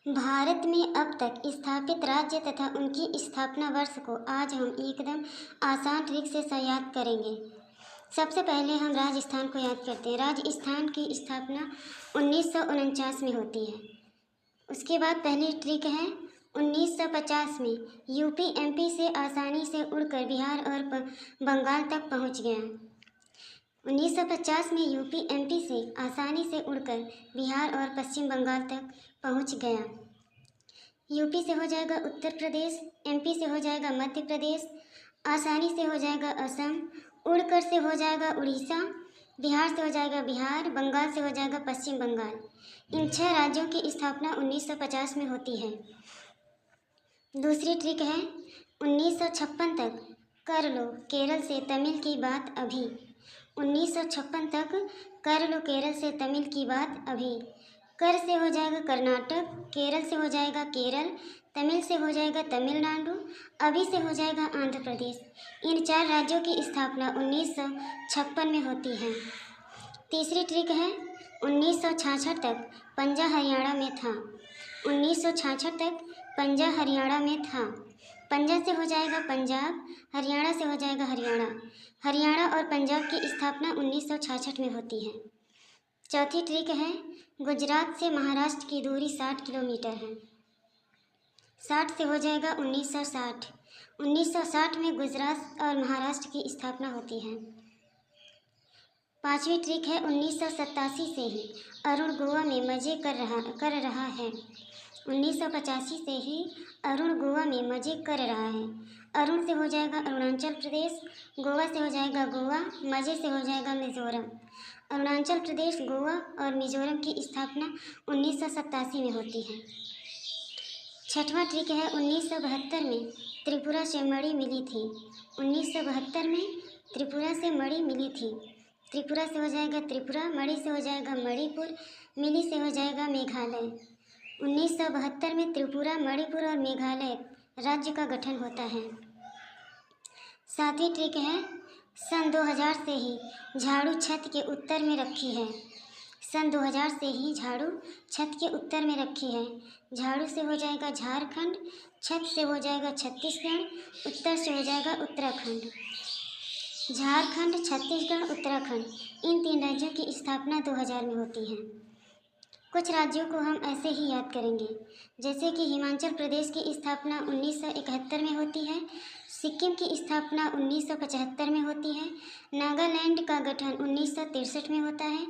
भारत में अब तक स्थापित राज्य तथा उनकी स्थापना वर्ष को आज हम एकदम आसान ट्रिक से याद करेंगे। सबसे पहले हम राजस्थान को याद करते हैं। राजस्थान की स्थापना 1949 में होती है। उसके बाद पहली ट्रिक है 1950 में यूपी एमपी से आसानी से उड़कर बिहार और बंगाल तक पहुंच गया। 1950 में यूपी एमपी से आसानी से उड़कर बिहार और पश्चिम बंगाल तक पहुंच गया। यूपी से हो जाएगा उत्तर प्रदेश, एमपी से हो जाएगा मध्य प्रदेश, आसानी से हो जाएगा असम, उड़कर से हो जाएगा उड़ीसा, बिहार से हो जाएगा बिहार, बंगाल से हो जाएगा पश्चिम बंगाल। इन 6 राज्यों की स्थापना 1950 में होती है। दूसरी ट्रिक है 1956 तक कर लो केरल से तमिल की बात अभी। 1956 तक कर लो केरल से तमिल की बात अभी। कर से हो जाएगा कर्नाटक, केरल से हो जाएगा केरल, तमिल से हो जाएगा तमिलनाडु, अभी से हो जाएगा आंध्र प्रदेश। इन 4 राज्यों की स्थापना 1956 में होती है। तीसरी ट्रिक है 1966 तक पंजा हरियाणा में था। 1966 तक पंजा हरियाणा में था। पंजा से हो जाएगा पंजाब, हरियाणा से हो जाएगा हरियाणा। हरियाणा और पंजाब की स्थापना 1966 में होती है। चौथी ट्रिक है गुजरात से महाराष्ट्र की दूरी 60 किलोमीटर है। 60 से हो जाएगा 1960। 1960 में गुजरात और महाराष्ट्र की स्थापना होती है। पांचवी ट्रिक है 1987 से ही अरुण गोवा में मज़े कर रहा है। 1985 से ही अरुण गोवा में मज़े कर रहा है। अरुण से हो जाएगा अरुणाचल प्रदेश, गोवा से हो जाएगा गोवा, मज़े से हो जाएगा मिज़ोरम। अरुणाचल प्रदेश, गोवा और मिज़ोरम की स्थापना 1987 में होती है। छठवां ट्रिक है 1972 में त्रिपुरा से मणि मिली थी। 1972 में त्रिपुरा से मणि मिली थी। त्रिपुरा से हो जाएगा त्रिपुरा, मणि से हो जाएगा मणिपुर, मिली से हो जाएगा मेघालय। 1972 में त्रिपुरा, मणिपुर और मेघालय राज्य का गठन होता है। सातवीं ट्रिक है सन 2000 से ही झाड़ू छत के उत्तर में रखी है। सन 2000 से ही झाड़ू छत के उत्तर में रखी है। झाड़ू से हो जाएगा झारखंड, छत से हो जाएगा छत्तीसगढ़, उत्तर से हो जाएगा उत्तराखंड। झारखंड, छत्तीसगढ़, उत्तराखंड इन 3 राज्यों की स्थापना 2000 में होती है। कुछ राज्यों को हम ऐसे ही याद करेंगे, जैसे कि हिमाचल प्रदेश की स्थापना 1971 में होती है, सिक्किम की स्थापना 1975 में होती है, नागालैंड का गठन 1963 में होता है,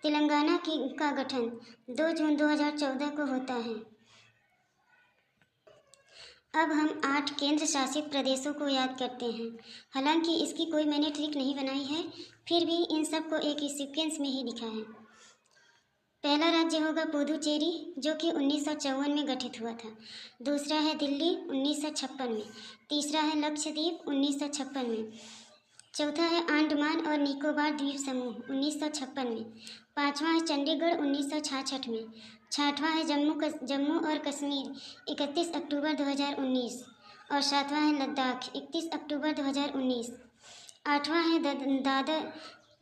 तेलंगाना का गठन 2 जून 2014 को होता है। अब हम 8 केंद्र शासित प्रदेशों को याद करते हैं। हालांकि इसकी कोई मैंने ट्रिक नहीं बनाई है, फिर भी इन सब को एक ही सीक्वेंस में ही लिखा है। पहला राज्य होगा पुदुचेरी, जो कि 1954 में गठित हुआ था। दूसरा है दिल्ली 1956 में। तीसरा है लक्षद्वीप 1956 में। चौथा है अंडमान और निकोबार द्वीप समूह 1956 में। पांचवा है चंडीगढ़ 1966 में। छठवां है जम्मू और कश्मीर 31 अक्टूबर 2019 और सातवां है लद्दाख 31 अक्टूबर 2019। आठवां है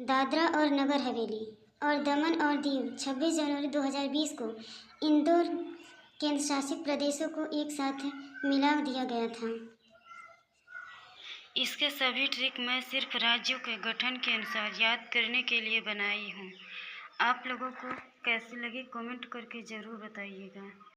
दादरा और नगर हवेली और दमन और दीव 26 जनवरी 2020 को इन 2 केंद्र शासित प्रदेशों को एक साथ मिला दिया गया था। इसके सभी ट्रिक मैं सिर्फ राज्यों के गठन के अनुसार याद करने के लिए बनाई हूँ। आप लोगों को कैसी लगी कमेंट करके ज़रूर बताइएगा।